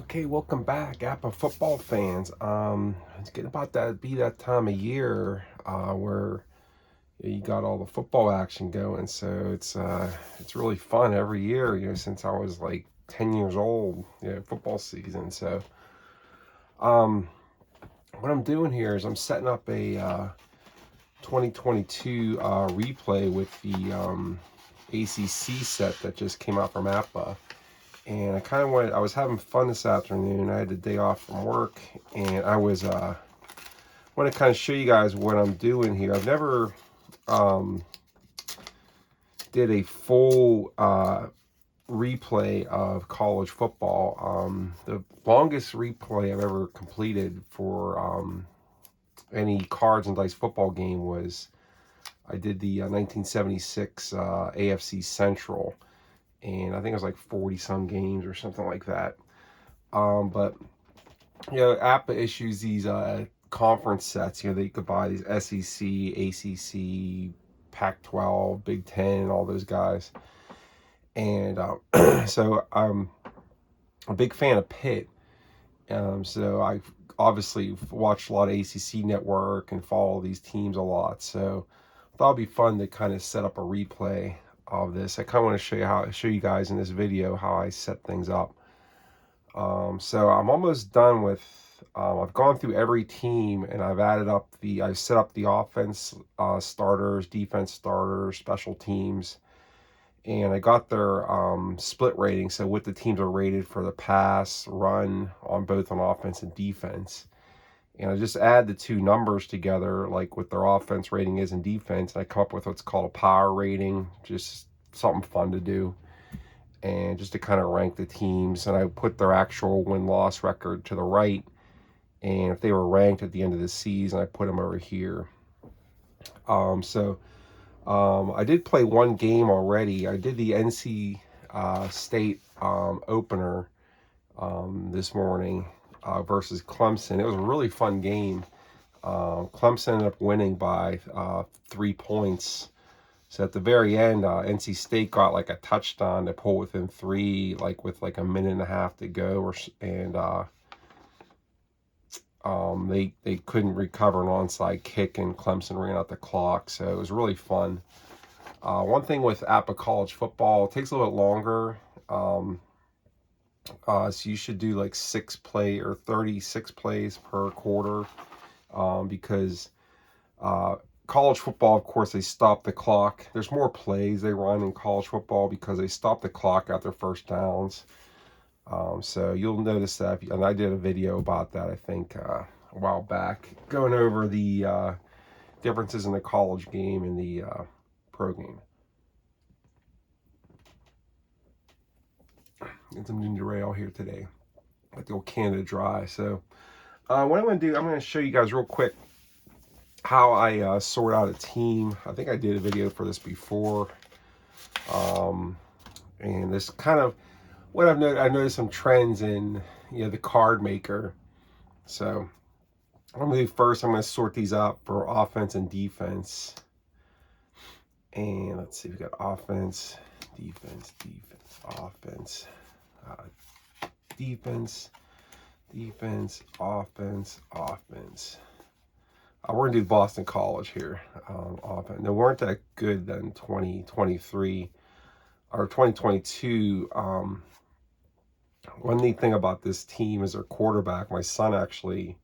Okay, welcome back, APBA football fans. It's getting about that be that time of year where you got all the football action going. So it's really fun every year. Since I was like 10 years old, football season. So um, what I'm doing here is I'm setting up a 2022 replay with the ACC set that just came out from APBA. And I was having fun this afternoon. I had the day off from work, and want to kind of show you guys what I'm doing here. I've never um, did a full replay of college football. The longest replay I've ever completed for any cards and dice football game was I did the 1976 AFC Central, and I think it was like 40 some games or something like that. But APBA issues these conference sets. That you could buy these SEC, ACC, Pac-12, Big Ten, and all those guys. And so I'm a big fan of Pitt. So I obviously watched a lot of ACC Network and follow these teams a lot. So I thought it'd be fun to kind of set up a replay of this. I kind of want to show you guys in this video how I set things up. So I'm almost done with. I've gone through every team and I've set up the offense starters, defense starters, special teams, and I got their split rating. So what the teams are rated for the pass, run on both on offense and defense. And I just add the two numbers together, like what their offense rating is and defense, and I come up with what's called a power rating, just something fun to do. And just to kind of rank the teams, and I put their actual win-loss record to the right, and if they were ranked at the end of the season, I put them over here. I did play one game already. I did the NC State opener this morning versus Clemson. It was a really fun game. Clemson ended up winning by 3 points. So at the very end, NC State got like a touchdown to pull within 3, like with like a minute and a half to go, and they couldn't recover an onside kick, and Clemson ran out the clock. So it was really fun. One thing with APBA college football, it takes a little bit longer. So you should do like 36 plays per quarter, because college football, of course, they stop the clock. There's more plays they run in college football because they stop the clock at their first downs. So you'll notice that, and I did a video about that, I think, a while back, going over the differences in the college game and the pro game. Get some ginger ale here today, like the old Canada Dry. So what I'm going to do, I'm going to show you guys real quick how I sort out a team. I think I did a video for this before. And this kind of what I've noticed some trends in the card maker. So what I'm going to do first, I'm going to sort these up for offense and defense. And let's see, we got offense, defense, offense, defense, offense. We're going to do Boston College here. Offense. They weren't that good in 2023 or 2022. One neat thing about this team is their quarterback. My son actually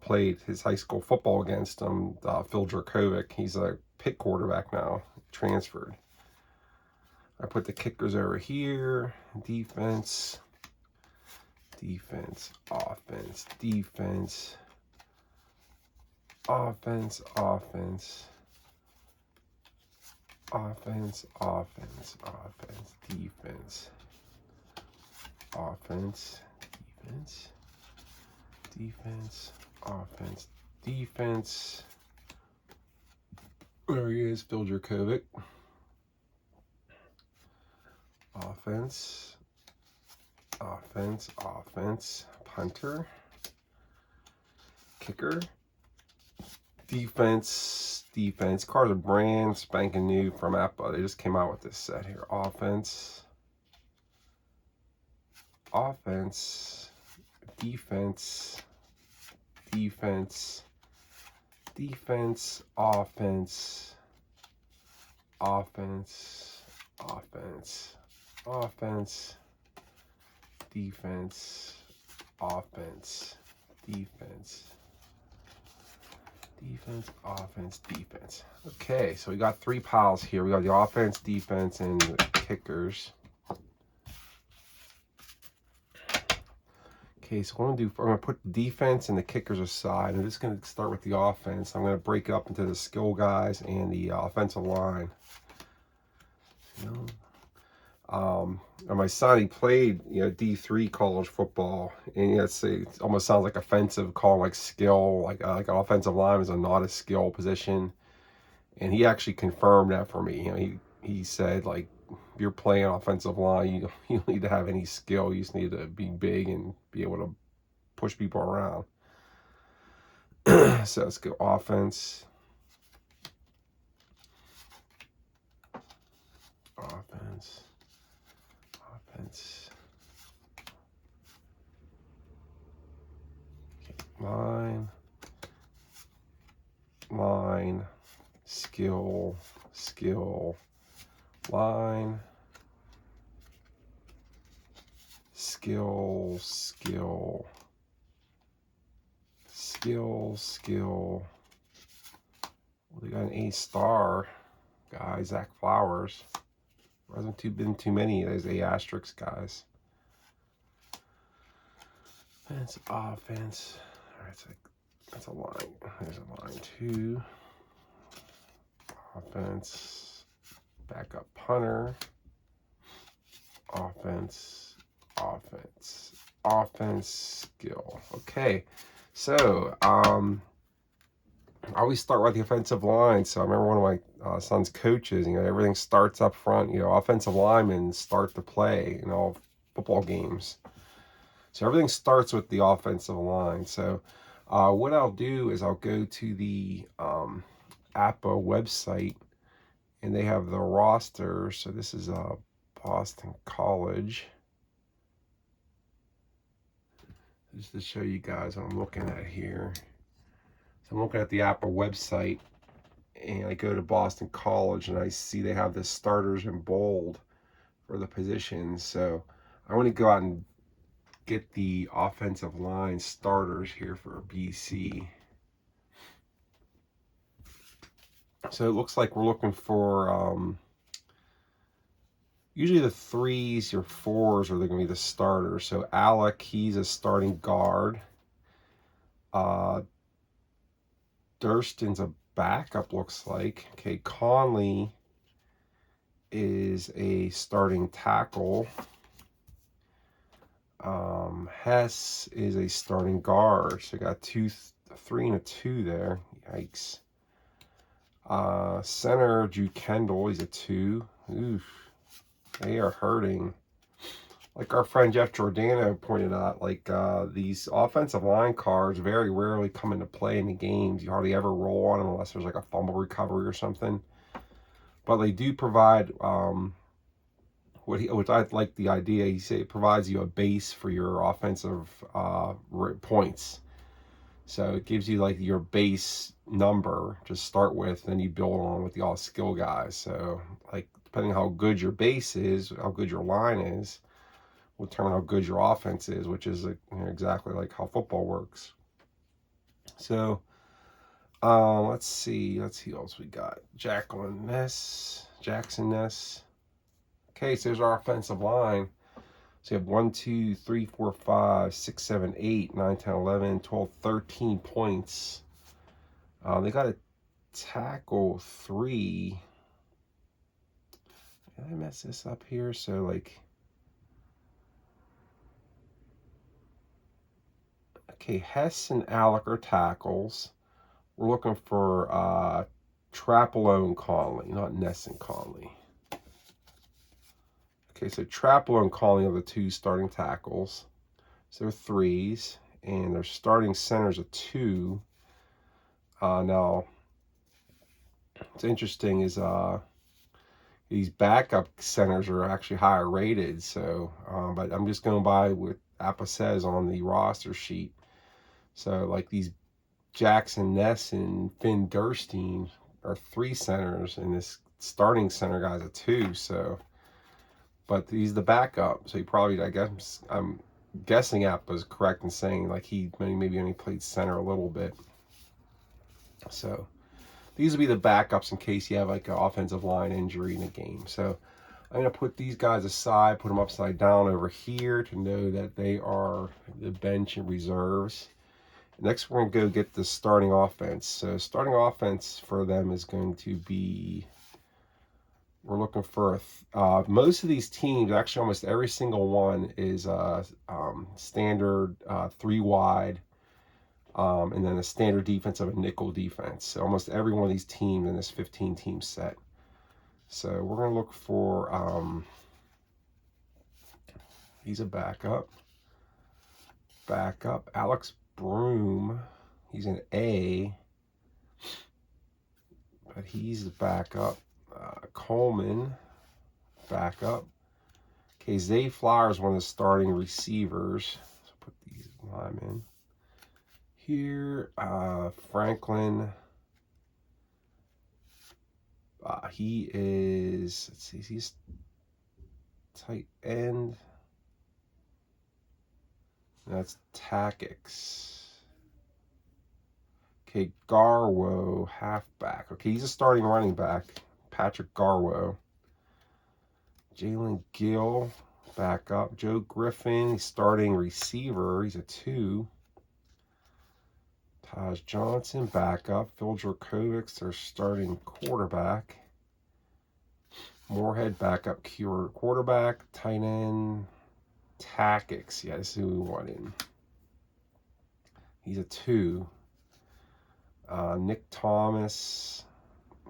played his high school football against him, Phil Dracovic. He's a Pitt quarterback now, transferred. I put the kickers over here. Defense, offense, defense, offense, defense, defense. There he is, Phil Dracovic. Offense, punter, kicker, defense. Cards are brand spanking new from APBA. They just came out with this set here. Offense, offense, defense, defense, defense, offense, offense, offense, offense, defense, offense, defense, defense, offense, defense. Okay, so we got 3 piles here. We got the offense, defense, and the kickers. Okay, so what I'm gonna put the defense and the kickers aside. I'm just gonna start with the offense. I'm gonna break it up into the skill guys and the offensive line. And my son, he played, D3 college football, and it almost sounds like offensive, calling like skill, like an offensive line is not a skill position. And he actually confirmed that for me. He said, like, if you're playing offensive line, you don't need to have any skill. You just need to be big and be able to push people around. So let's go offense. Offense. Offense. Okay. Line. Line. Skill. Skill. Line. Skill. Skill. Skill. Skill. Well, they got an A-star guy, Zach Flowers. There hasn't been too many of those A asterisk guys. That's offense. All right, that's a line. There's a line 2. Offense. Backup punter. Offense. Offense. Offense. Skill. Okay. So, I always start with the offensive line. So I remember one of my son's coaches, everything starts up front. Offensive linemen start to play in all football games. So everything starts with the offensive line. So what I'll do is I'll go to the APBA website, and they have the roster. So this is Boston College. Just to show you guys what I'm looking at here. So I'm looking at the APBA website, and I go to Boston College, and I see they have the starters in bold for the positions. So I want to go out and get the offensive line starters here for BC. So it looks like we're looking for usually the 3s or 4s are going to be the starters. So Alec, he's a starting guard. Durston's a backup, looks like. Okay, Conley is a starting tackle. Hess is a starting guard. So got 3 and a 2 there. Yikes. Center, Drew Kendall, he's a 2. Oof. They are hurting. Like our friend Jeff Giordano pointed out, like these offensive line cards very rarely come into play in the games. You hardly ever roll on them unless there's like a fumble recovery or something. But they do provide which I like the idea. He said it provides you a base for your offensive points. So it gives you like your base number to start with, then you build on with the all skill guys. So like depending how good your base is, how good your line is, will determine how good your offense is, which is exactly like how football works. So let's see who else we got. Jackson Ness. Okay, so there's our offensive line. So you have 1, 2, 3, 4, 5, 6, 7, 8, 9, 10, 11, 12, 13 points. They got a tackle 3. Did I mess this up here? So like, okay, Hess and Alec are tackles. We're looking for Trapelo Conley, not Ness and Conley. Okay, so Trapelo and Conley are the 2 starting tackles. So they're 3s, and their starting center's a 2. Now, what's interesting is these backup centers are actually higher rated. So, but I'm just going by what APBA says on the roster sheet. So, like these Jackson Ness and Finn Durstein are 3 centers, and this starting center guy's a 2. So, but he's the backup. So he probably, I guess, I'm guessing APBA is correct in saying like he maybe only played center a little bit. So these will be the backups in case you have like an offensive line injury in a game. So I'm going to put these guys aside, put them upside down over here to know that they are the bench and reserves. Next, we're going to go get the starting offense. So starting offense for them is going to be, we're looking for, most of these teams, actually almost every single one is standard 3 wide, and then a standard defense of a nickel defense. So almost every one of these teams in this 15-team set. So we're going to look for, he's a backup. Alex Broom, he's an A, but he's the backup. Coleman, backup. Okay, Zay Flowers, one of the starting receivers. So put these linemen here. Franklin, he is, let's see, he's tight end. That's Tackix. Okay, Garwo, halfback. Okay, he's a starting running back. Patrick Garwo. Jalen Gill, backup. Joe Griffin, starting receiver. He's a 2. Taj Johnson, backup. Phil Dracovics, their starting quarterback. Moorhead, backup quarterback. Tight end, Tackix. Yeah, this is who we want in. He's a 2. Nick Thomas,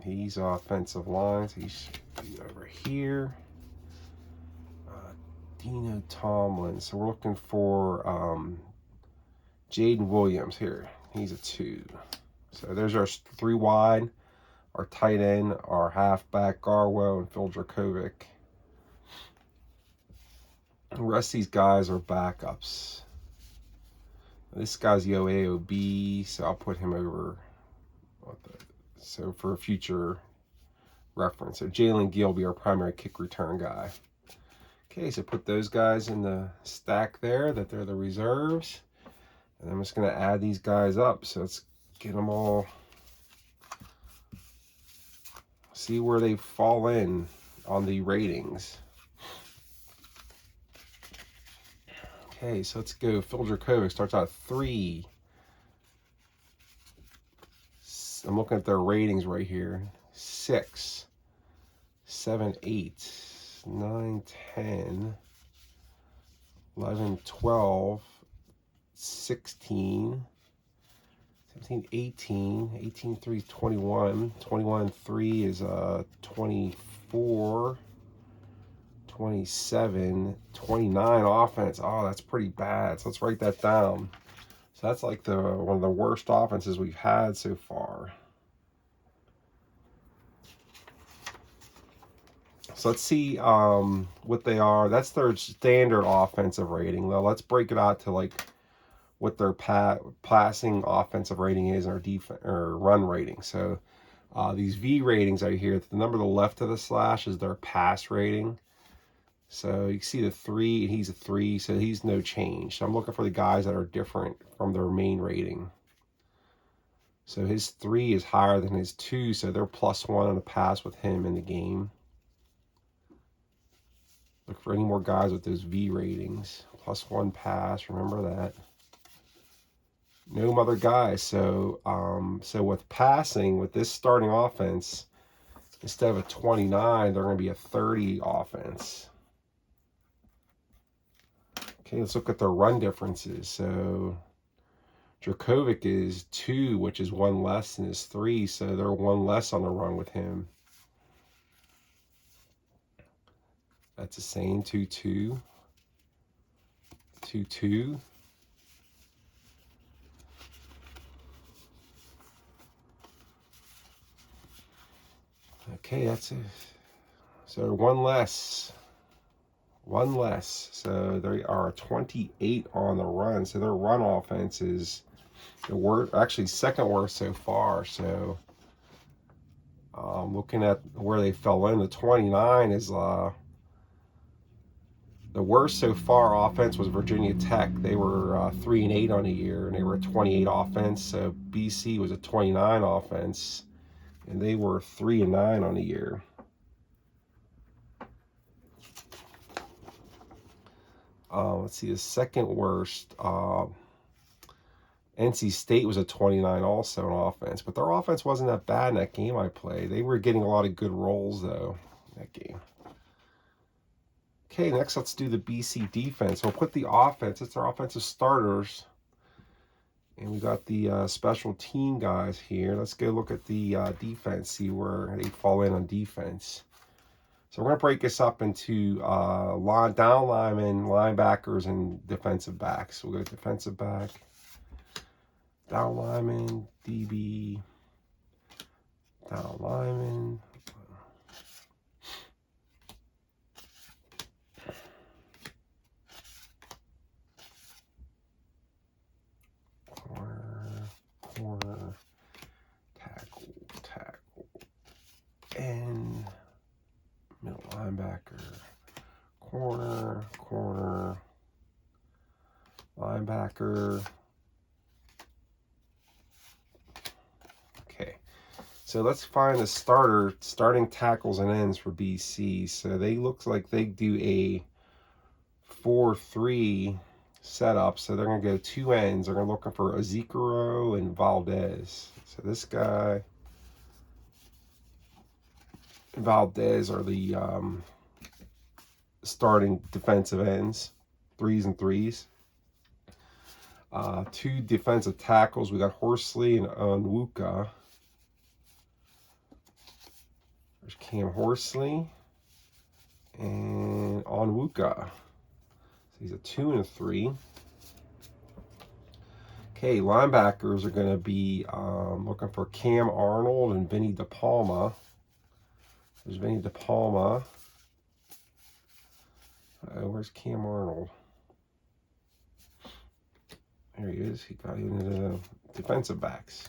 he's offensive line, so he's over here. Dino Tomlin, so we're looking for Jaden Williams here. He's a 2. So there's our 3 wide, our tight end, our halfback, Garwo, and Phil Dracovic. The rest of these guys are backups. This guy's the AOB, so I'll put him over. So for future reference. So Jalen Gill will be our primary kick return guy. Okay, so put those guys in the stack there, that they're the reserves. And I'm just going to add these guys up. So let's get them all, see where they fall in on the ratings. Okay, so let's go. Phil Dracovic starts out at 3. I'm looking at their ratings right here. 6, 7, 8, 9, 10, 11, 12, 16, 17, 18, 18, 3 is 21, 21, 3 is 24, 27, 29 offense. Oh, that's pretty bad. So let's write that down. So that's like one of the worst offenses we've had so far. So let's see what they are. That's their standard offensive rating. Now let's break it out to like what their passing offensive rating is, or run rating. So these V ratings right here, the number to the left of the slash is their pass rating. So you can see the 3, and he's a 3, so he's no change. So I'm looking for the guys that are different from their main rating. So his 3 is higher than his 2, so they're +1 on the pass with him in the game. Look for any more guys with those V ratings. +1 pass, remember that. No other guys. So so with passing, with this starting offense, instead of a 29, they're going to be a 30 offense. Okay, let's look at their run differences. So Dracovic is 2, which is 1 less than his 3, so they're 1 less on the run with him. That's the same, 2, 2, 2, 2. Okay, that's it. So one less. One less. So they are 28 on the run. So their run offense is the worst, actually second worst so far. So looking at where they fell in, the 29 is the worst so far. Offense was Virginia Tech. They were 3-8 on the year, and they were a 28 offense. So BC was a 29 offense, and they were 3-9 on the year. Let's see, the second worst. NC State was a 29 also on offense, but their offense wasn't that bad in that game I played. They were getting a lot of good rolls, though, in that game. Okay, next let's do the BC defense. We'll put the offense. It's our offensive starters. And we got the special team guys here. Let's go look at the defense, see where they fall in on defense. So we're going to break this up into down linemen, linebackers, and defensive backs. So we'll go defensive back, down lineman, DB, down lineman, corner, tackle, and middle linebacker, corner, linebacker. Okay, so let's find the starting tackles and ends for BC. So they look like they do a 4-3 setup. So they're going to go two ends. They're going to look for Ezekiel and Valdez. So this guy, Valdez, are the starting defensive ends, 3s and 3s. Two defensive tackles. We got Horsley and Onwuka. There's Cam Horsley and Onwuka. So he's a 2 and a 3. Okay, linebackers are going to be looking for Cam Arnold and Vinny DePalma. There's Vinny DePalma. Where's Cam Arnold? There he is. He got into the defensive backs.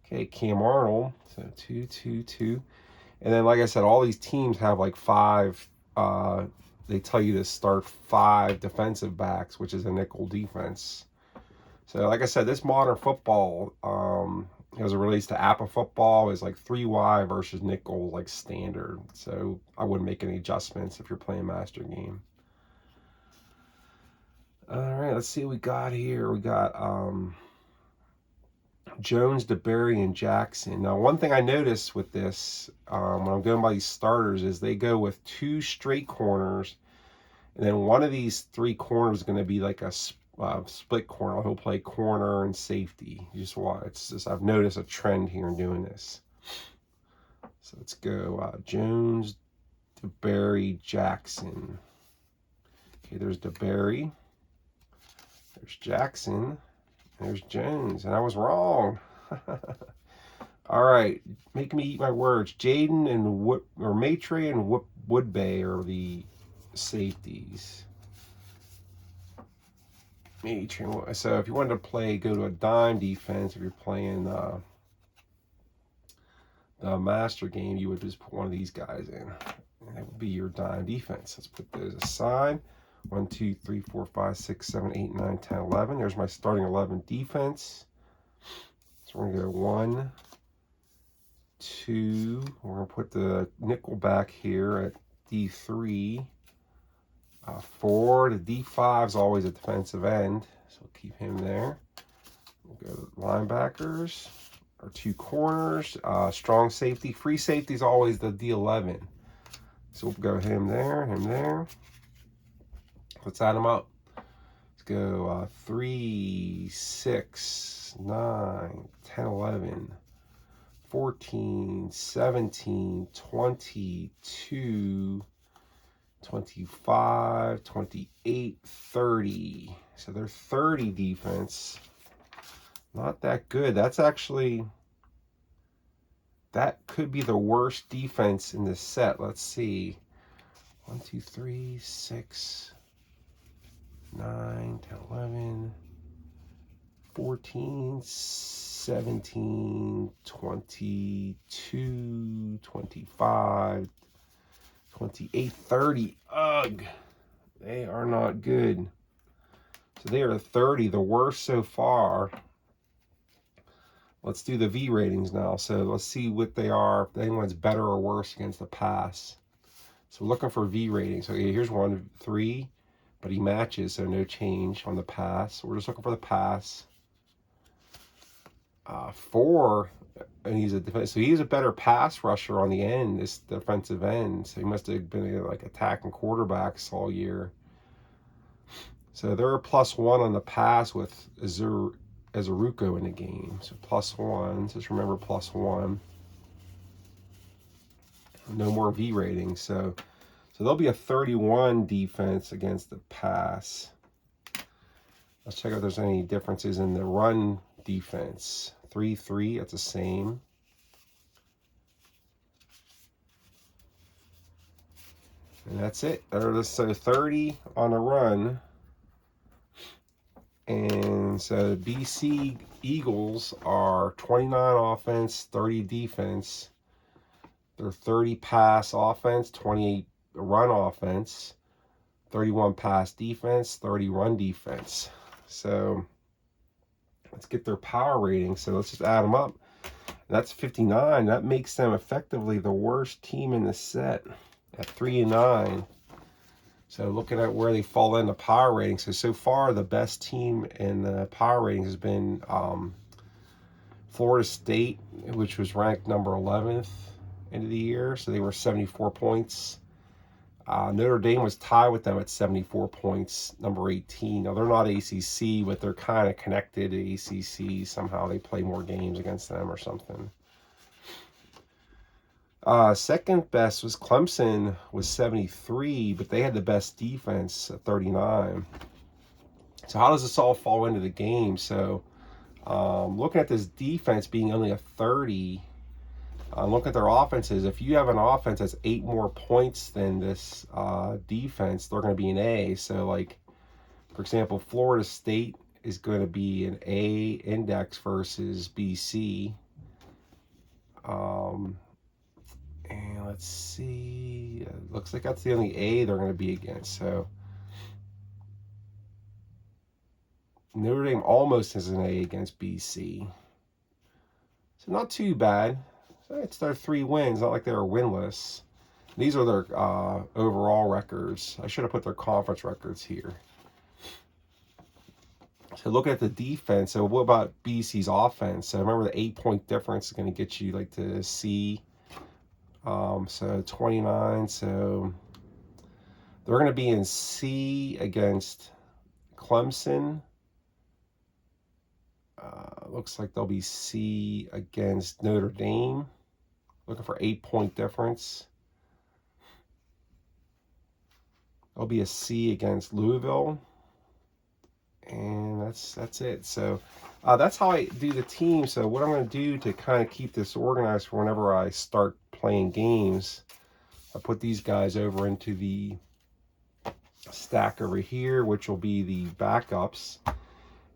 Okay, Cam Arnold. So 2, 2, 2. And then, like I said, all these teams have like 5. They tell you to start 5 defensive backs, which is a nickel defense. So, like I said, this modern football, as it relates to APBA football, is like 3Y versus nickel, like standard. So I wouldn't make any adjustments if you're playing master game. All right, let's see what we got here. We got Jones, DeBerry, and Jackson. Now, one thing I noticed with this, when I'm going by these starters, is they go with 2 straight corners, and then one of these 3 corners is going to be like a split corner. He'll play corner and safety. You just watch. It's just, I've noticed a trend here in doing this. So let's go Jones, DeBerry, Jackson. Okay, there's DeBerry. There's Jackson. There's Jones, and I was wrong. All right, make me eat my words. Jaden and Maitre and Woodbay are the safeties. Maitre. So if you wanted to play, go to a dime defense. If you're playing the master game, you would just put one of these guys in, and that would be your dime defense. Let's put those aside. 1, 2, 3, 4, 5, 6, 7, 8, 9, 10, 11. There's my starting 11 defense. So we're going to go 1, 2. We're going to put the nickel back here at D3. 4. The D5 is always a defensive end, so we'll keep him there. We'll go to linebackers. Our 2 corners. Strong safety. Free safety is always the D11. So we'll go him there, him there. Let's add them up. Let's go 3, 6, 9, 10, 11, 14, 17, 22, 25, 28, 30. So they're 30 defense. Not that good. That's actually that could be the worst defense in this set. Let's see. 1, 2, 3, 6, 9, 10, 11, 14, 17, 22, 25, 28, 30. Ugh. They are not good. So they are 30, the worst so far. Let's do the V ratings now. So let's see what they are, if anyone's better or worse against the pass. So we're looking for V ratings. Okay, here's 1, 3, but he matches, so no change on the pass. So we're just looking for the pass. 4, and he's a defense. So he's a better pass rusher on the end, this defensive end. So he must have been like attacking quarterbacks all year. So they're a +1 on the pass with Azuruko in the game. So +1. Just remember +1. No more V ratings. So there'll be a 31 defense against the pass. Let's check out if there's any differences in the run defense. 3-3, that's the same. And that's it. So 30 on the run. And so BC Eagles are 29 offense, 30 defense. They're 30 pass offense, 28 run offense, 31 pass defense, 30 run defense. So let's get their power rating. So let's just add them up. That's 59. That makes them effectively the worst team in the set at 3-9. So looking at where they fall in the power ratings, so far the best team in the power ratings has been Florida State, which was ranked number 11th end of the year. So they were 74 points. Notre Dame was tied with them at 74 points, number 18. Now they're not ACC, but they're kind of connected to ACC. Somehow they play more games against them or something. Second best was Clemson with 73, but they had the best defense at 39. So how does this all fall into the game? So looking at this defense being only a 30, look at their offenses. If you have an offense that's 8 more points than this defense, they're going to be an A. So like, for example, Florida State is going to be an A index versus BC. And let's see, it looks like that's the only A they're going to be against. So Notre Dame almost has an A against BC. So not too bad. So it's their 3 wins, not like they were winless. These are their overall records. I should have put their conference records here. So look at the defense. So what about BC's offense? So remember the 8-point difference is going to get you like to C. So 29, so they're going to be in C against Clemson. Looks like they'll be C against Notre Dame. Looking for 8-point difference. There'll be a C against Louisville. And that's it. So that's how I do the team. So what I'm going to do to kind of keep this organized for whenever I start playing games, I put these guys over into the stack over here, which will be the backups.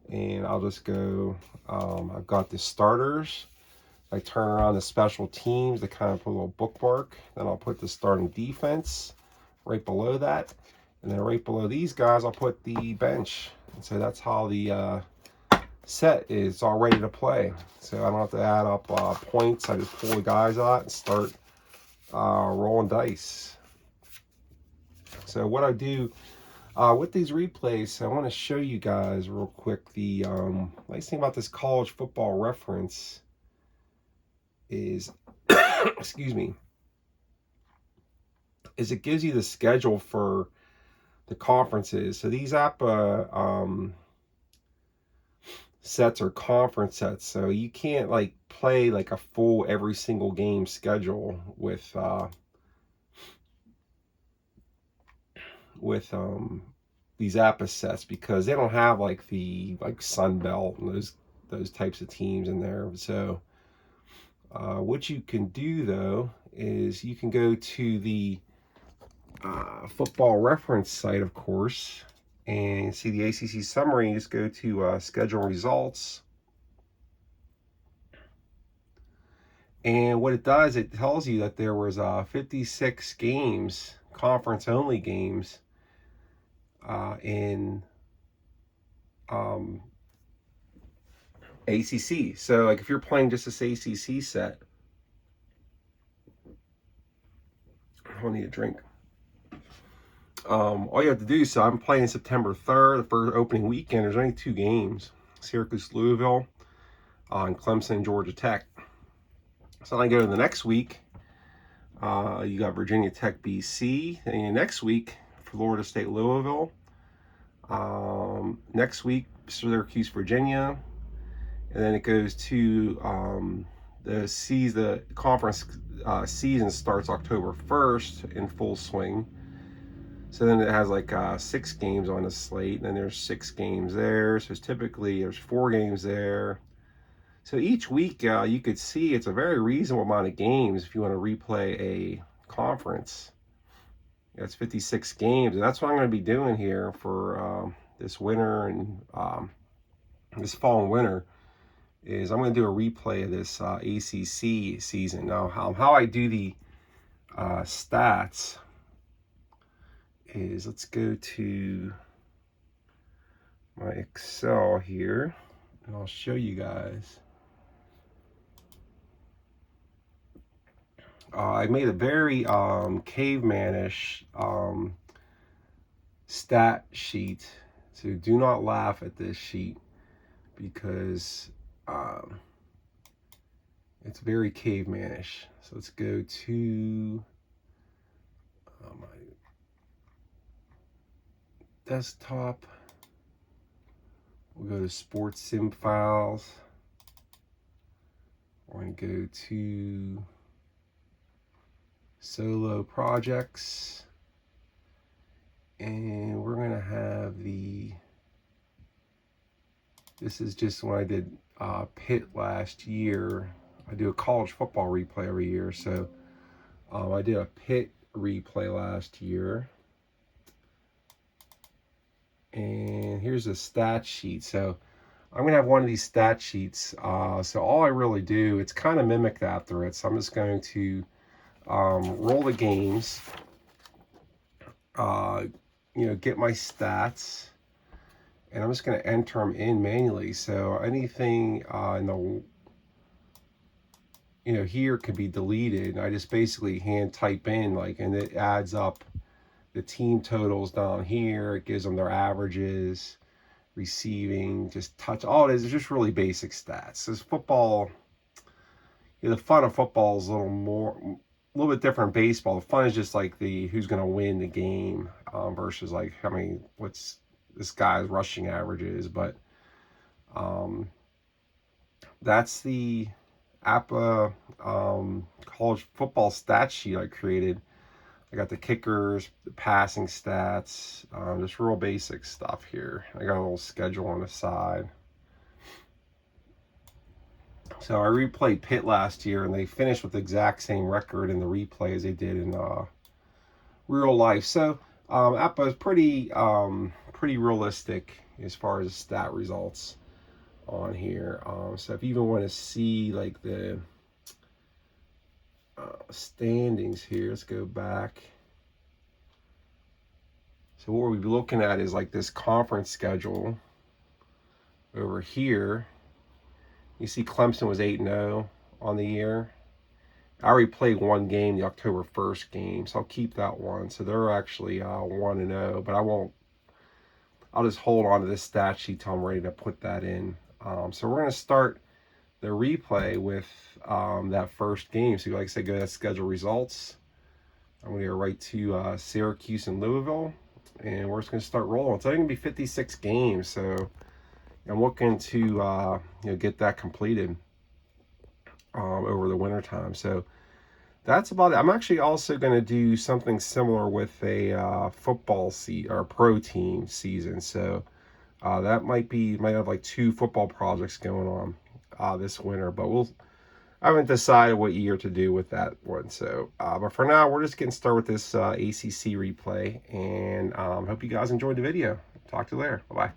And I'll just go, I've got the starters. I turn around the special teams to kind of put a little bookmark. Then I'll put the starting defense right below that. And then right below these guys, I'll put the bench. And so that's how the set is all ready to play. So I don't have to add up points. I just pull the guys out and start rolling dice. So what I do with these replays, I want to show you guys real quick the nice thing about this college football reference is, excuse me, is it gives you the schedule for the conferences. So these APBA sets are conference sets, so you can't like play like a full every single game schedule with these APBA sets, because they don't have like the Sun Belt and those types of teams in there. So What you can do though is you can go to the football reference site, of course, and see the ACC summary. You just go to schedule results. And what it does, it tells you that there was 56 games, conference-only games, in ACC. So, like, if you're playing just this ACC set, I need a drink. All you have to do, so I'm playing September 3rd, the first opening weekend. There's only 2 games: Syracuse, Louisville, and Clemson, Georgia Tech. So then I go to the next week. You got Virginia Tech, BC. And next week, Florida State, Louisville. Next week, Syracuse, Virginia. And then it goes to the conference season starts October 1st in full swing. So then it has like 6 games on the slate, and then there's 6 games there. So there's 4 games there. So each week you could see it's a very reasonable amount of games if you want to replay a conference. It's 56 games, and that's what I'm going to be doing here for this winter and this fall and winter. Is I'm going to do a replay of this ACC season. Now, how I do the stats is, let's go to my Excel here, and I'll show you guys. I made a very cavemanish stat sheet, so do not laugh at this sheet because it's very cavemanish. So let's go to my desktop. We'll go to Sports Sim Files. We're going to go to Solo Projects, and we're going to have this is just when I did Pitt last year. I do a college football replay every year, so I did a Pitt replay last year. And here's a stat sheet. So I'm going to have one of these stat sheets. So all I really do, it's kind of mimicked after it. So I'm just going to roll the games, get my stats, and I'm just going to enter them in manually. So anything in the here could be deleted, and I just basically hand type in, and it adds up the team totals down here. It gives them their averages, receiving, just touch. All it is just really basic stats. This football, the fun of football is a little bit different than baseball. The fun is just like who's going to win the game versus what's this guy's rushing averages. But that's the APBA college football stat sheet I created. I got the kickers, the passing stats, just real basic stuff here. I got a little schedule on the side. So I replayed Pitt last year, and they finished with the exact same record in the replay as they did in real life. So APBA is pretty realistic as far as stat results on here. So if you even want to see the standings here, let's go back. So what we'll be looking at is this conference schedule over here. You see Clemson was 8-0 on the year. I already played one game, the October 1st game, so I'll keep that one. So they're actually 1-0, but I'll just hold on to this stat sheet till I'm ready to put that in. So we're going to start the replay with that first game. So like I said, go to that schedule results. I'm going to go right to Syracuse and Louisville, and we're just going to start rolling. It's only going to be 56 games, so I'm looking to get that completed over the winter time. So that's about it. I'm actually also going to do something similar with a football or pro team season. So that might have 2 football projects going on this winter. But I haven't decided what year to do with that one. So, but for now, we're just getting started with this ACC replay, and hope you guys enjoyed the video. Talk to you later. Bye-bye.